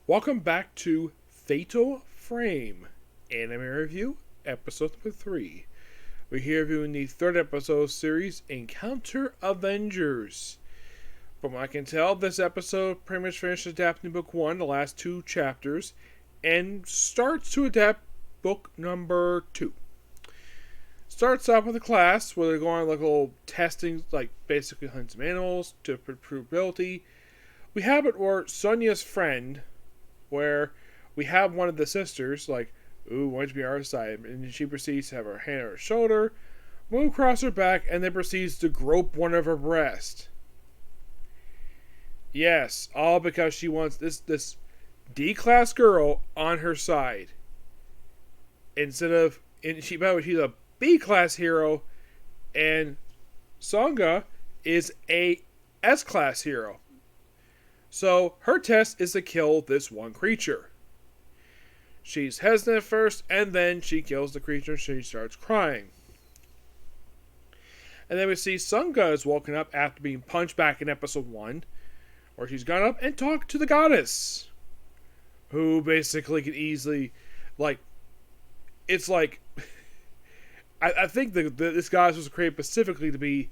Welcome back to Fatal Frame Anime Review, Episode number 3. We're here reviewing the third episode of series, Encounter-Avengers. From what I can tell, this episode pretty much finishes adapting Book 1, the last 2 chapters, and starts to adapt Book number 2. Starts off with a class where they're going like little testing, like basically hunting some animals to improve ability. We have it where Sonya's friend, where we have one of the sisters, like, ooh, why don't you be on our side? And she proceeds to have her hand on her shoulder, move across her back, and then proceeds to grope one of her breasts. Yes, all because she wants this D-class girl on her side. She's a B-class hero, and Songa is a S-class hero. So, her test is to kill this one creature. She's hesitant at first, and then she kills the creature and she starts crying. And then we see Songa is woken up after being punched back in episode 1, where she's gone up and talked to the goddess. Who basically can easily, it's like, I think this goddess was created specifically to be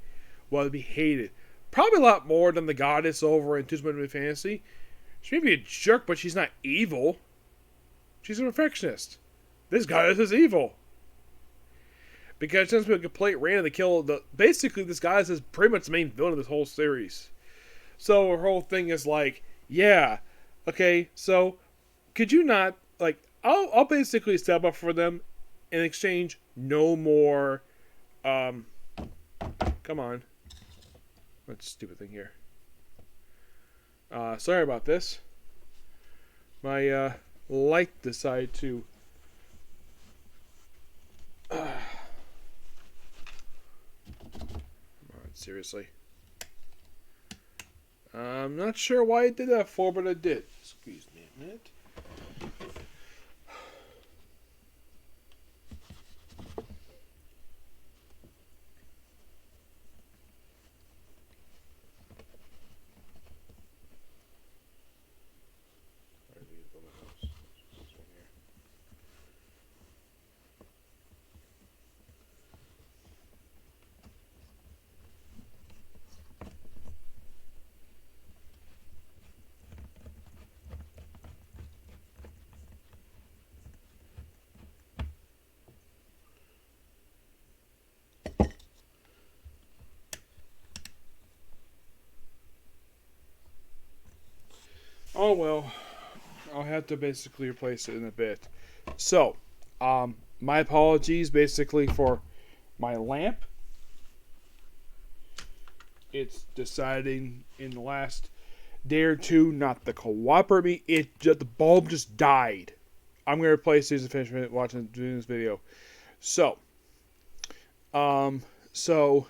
hated. Probably a lot more than the goddess over in Too Much Fantasy. She may be a jerk, but she's not evil. She's a perfectionist. This goddess is evil. Because she tends to be a complete random to kill basically this goddess is pretty much the main villain of this whole series. So her whole thing is like, yeah, okay, so could you not, I'll basically step up for them in exchange no more, come on. What's a stupid thing here? Sorry about this. My light decided to. Come on, seriously. I'm not sure why it did that for, but it did. Excuse me a minute. Oh well, I'll have to basically replace it in a bit. So, my apologies basically for my lamp. It's deciding in the last day or two not to cooperate me. The bulb just died. I'm gonna replace these and finish doing this video. So, so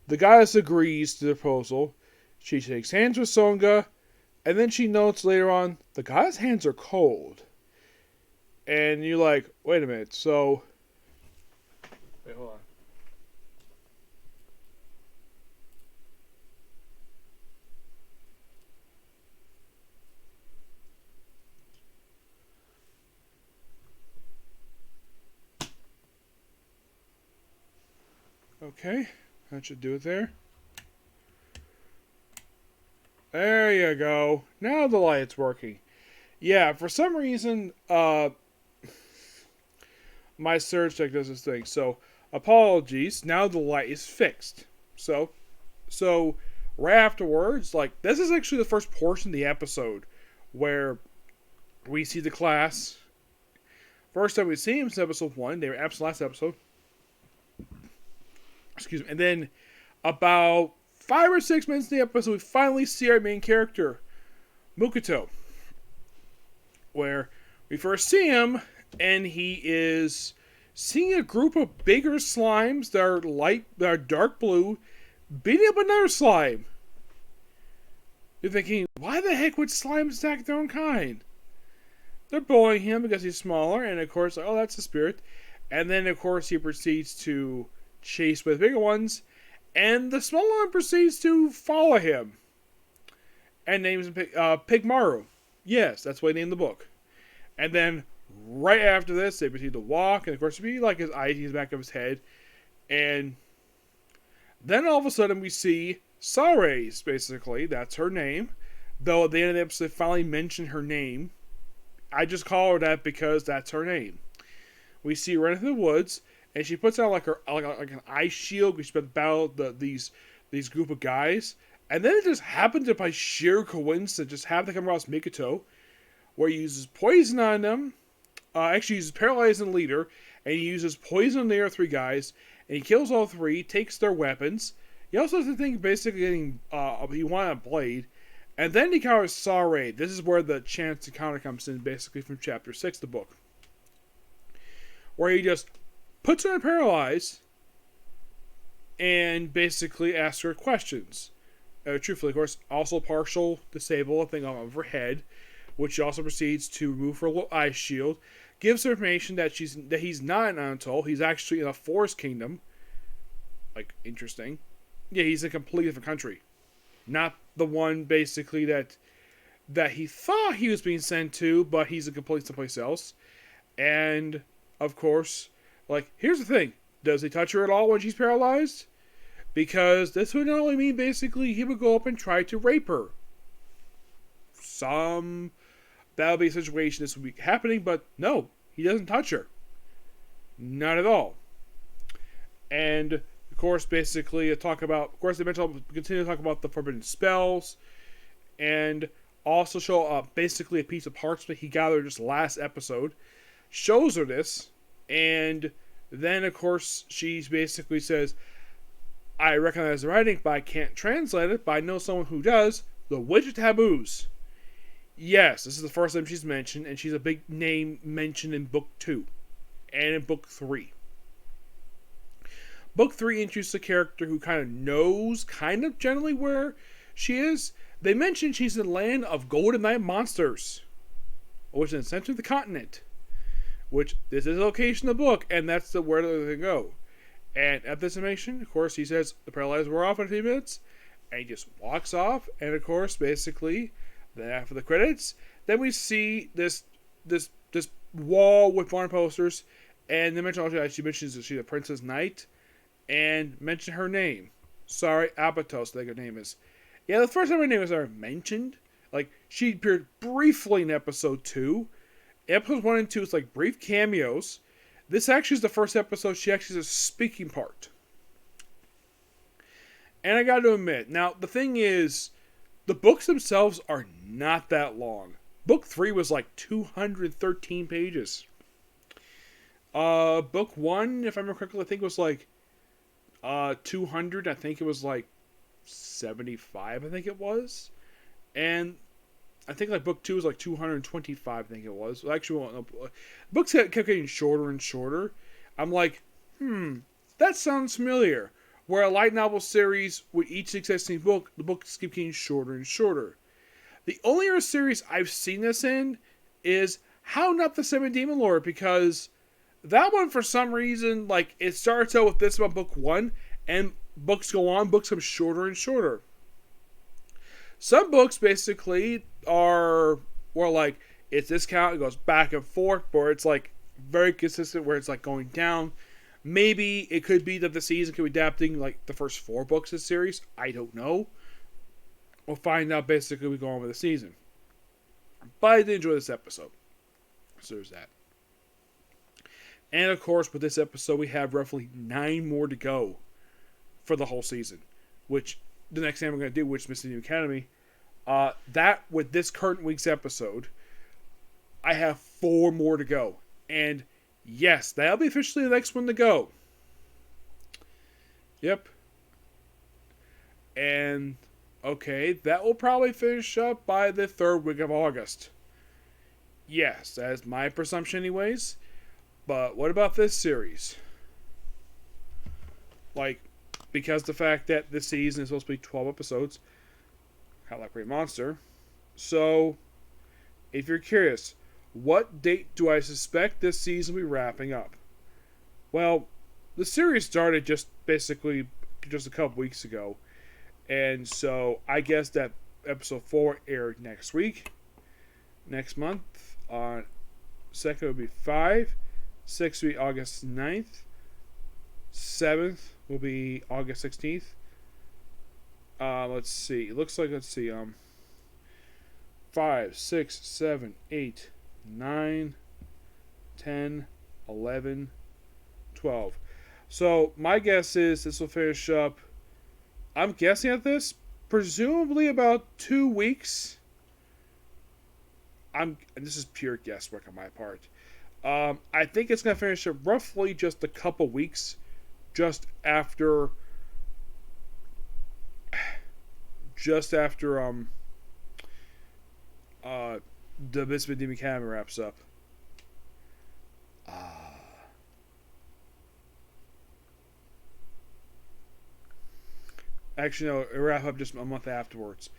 the goddess agrees to the proposal. She shakes hands with Songa. And then she notes later on, the guy's hands are cold. And you're like, wait a minute, so... Wait, hold on. Okay, that should do it there. There you go. Now the light's working. Yeah, for some reason, my surge tech does this thing. So, apologies. Now the light is fixed. So right afterwards, this is actually the first portion of the episode where we see the class. First time we see him is episode 1. They were absent last episode. Excuse me. And then about 5 or 6 minutes in the episode, we finally see our main character, Mukoto. Where we first see him, and he is seeing a group of bigger slimes that are dark blue, beating up another slime. You're thinking, why the heck would slimes attack their own kind? They're bullying him because he's smaller, and of course, oh, that's the spirit. And then, of course, he proceeds to chase with bigger ones. And the small one proceeds to follow him. And names him Pigmaru. Yes, that's why they named the book. And then right after this, they proceed to walk, and of course, we like his eyes in the back of his head. And then all of a sudden, we see Sares, basically. That's her name. Though at the end of the episode, they finally mention her name. I just call her that because that's her name. We see her running through the woods, and she puts out like an ice shield. She's about to battle these group of guys. And then it just happens to, by sheer coincidence, just happen to come across Mikoto, where he uses poison on them. Actually, uses paralyzing leader, and he uses poison on the other three guys, and he kills all three, takes their weapons. He also has to think basically getting he wanted a blade, and then he encounters Saray. This is where the chance encounter comes in, basically from chapter 6 of the book, where he just puts her in paralyze and basically asks her questions. Truthfully, of course, also partial disable a thing of her head, which she also proceeds to remove her little ice shield. Gives her information that he's not an Anatole. He's actually in a forest kingdom. Like, interesting. Yeah, he's in a completely different country. Not the one, basically, that he thought he was being sent to, but he's a complete someplace else. And, of course, like, here's the thing. Does he touch her at all when she's paralyzed? Because this would not only mean, basically, he would go up and try to rape her. That would be a situation this would be happening, but no, he doesn't touch her. Not at all. And, of course, basically, they continue to talk about the forbidden spells, and also show basically a piece of parchment he gathered just last episode. Shows her this, and then, of course, she basically says, I recognize the writing, but I can't translate it, but I know someone who does. The Witch of Taboos. Yes, this is the first time she's mentioned, and she's a big name mentioned in Book 2 and in Book 3. Book 3 introduces a character who kind of knows, generally where she is. They mention she's in the land of golden night monsters, which is in the center of the continent. Which, this is the location of the book, and that's where they go. And at this information, of course, he says the paralyzed were off in a few minutes, and he just walks off. And of course, basically, then after the credits, then we see this wall with barn posters, and they mention also she mentions that she's a Princess Knight, and mention her name. Sorry, Abatos, I think her name is. Yeah, the first time her name was ever mentioned, like she appeared briefly in episode 2. Episodes 1 and 2 is like brief cameos. This actually is the first episode she actually has a speaking part. And I gotta admit, now the thing is, the books themselves are not that long. Book 3 was like 213 pages. Book 1, if I remember correctly, I think it was like 200. I think it was like 75, I think it was. And I think like book 2 was like 225, I think it was. Actually, well, no, books kept getting shorter and shorter. I'm like, that sounds familiar. Where a light novel series, with each succeeding book, the books keep getting shorter and shorter. The only other series I've seen this in is How Not the Seven Demon Lord, because that one, for some reason, like, it starts out with this about book 1, and books go on, books come shorter and shorter. Some books basically are more like, it's this count, it goes back and forth, or it's like very consistent where it's like going down. Maybe it could be that the season could be adapting like the first 4 books of the series. I don't know. We'll find out basically we go on with the season. But I did enjoy this episode. So there's that. And of course, with this episode, we have roughly 9 more to go for the whole season. Which the next thing I'm going to do, which is Missing the Academy, that with this current week's episode, I have 4 more to go. And yes, that'll be officially the next one to go. Yep. And okay, that will probably finish up by the 3rd week of August. Yes, that is my presumption anyways. But what about this series? Like, because the fact that this season is supposed to be 12 episodes, kind of like Great Monster. So, if you're curious, what date do I suspect this season will be wrapping up? Well, the series started just a couple weeks ago. And so, I guess that episode 4 aired next week. Next month on 2nd will be 5. 6th will be August 9th. 7th will be August 16th. Let's see. It looks like, let's see. 5, 6, 7, 8, 9, 10, 11, 12. So my guess is this will finish up, I'm guessing at this, presumably about 2 weeks. And this is pure guesswork on my part. I think it's going to finish up roughly just a couple weeks just after the Miss Redeeming Academy wraps up. Actually, no, it'll wrap up just a month afterwards.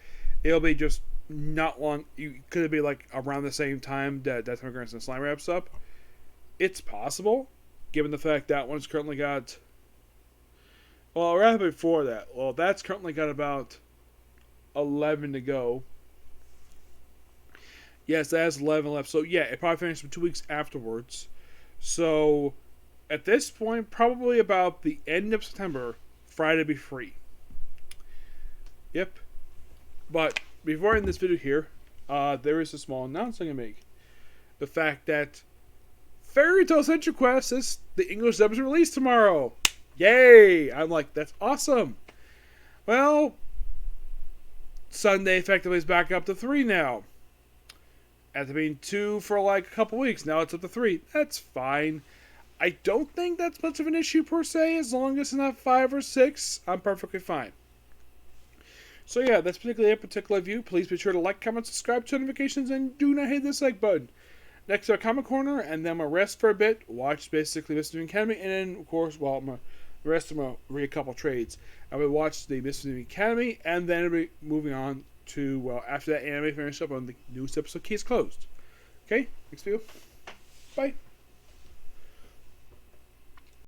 It'll be just not long. Could it be like around the same time that Death Immigrants and Slime wraps up? It's possible, given the fact that one's currently got. Well, right before that. Well, that's currently got about 11 to go. Yes, that has 11 left. So, yeah, it probably finishes 2 weeks afterwards. So, at this point, probably about the end of September, Friday be free. Yep. But, before I end this video here, there is a small announcement to make. The fact that Fairy Tail Central Quest is the English dub is released tomorrow. Yay! I'm like, that's awesome. Well, Sunday effectively is back up to 3 now. After being 2 for like a couple weeks, now it's up to 3. That's fine. I don't think that's much of an issue per se, as long as it's not 5 or 6. I'm perfectly fine. So yeah, that's particularly a particular view. Please be sure to like, comment, subscribe, turn notifications, and do not hit the dislike button. Next to our Comic Corner, and then I'm going to rest for a bit, watch basically Mr. Academy, and then, of course, well, I'm going to rest, I'm going to read a couple trades. I will watch the Mr. Academy, and then I'll be moving on to, well, after that anime finished up on the newest episode, Case Closed. Okay, next video. Bye.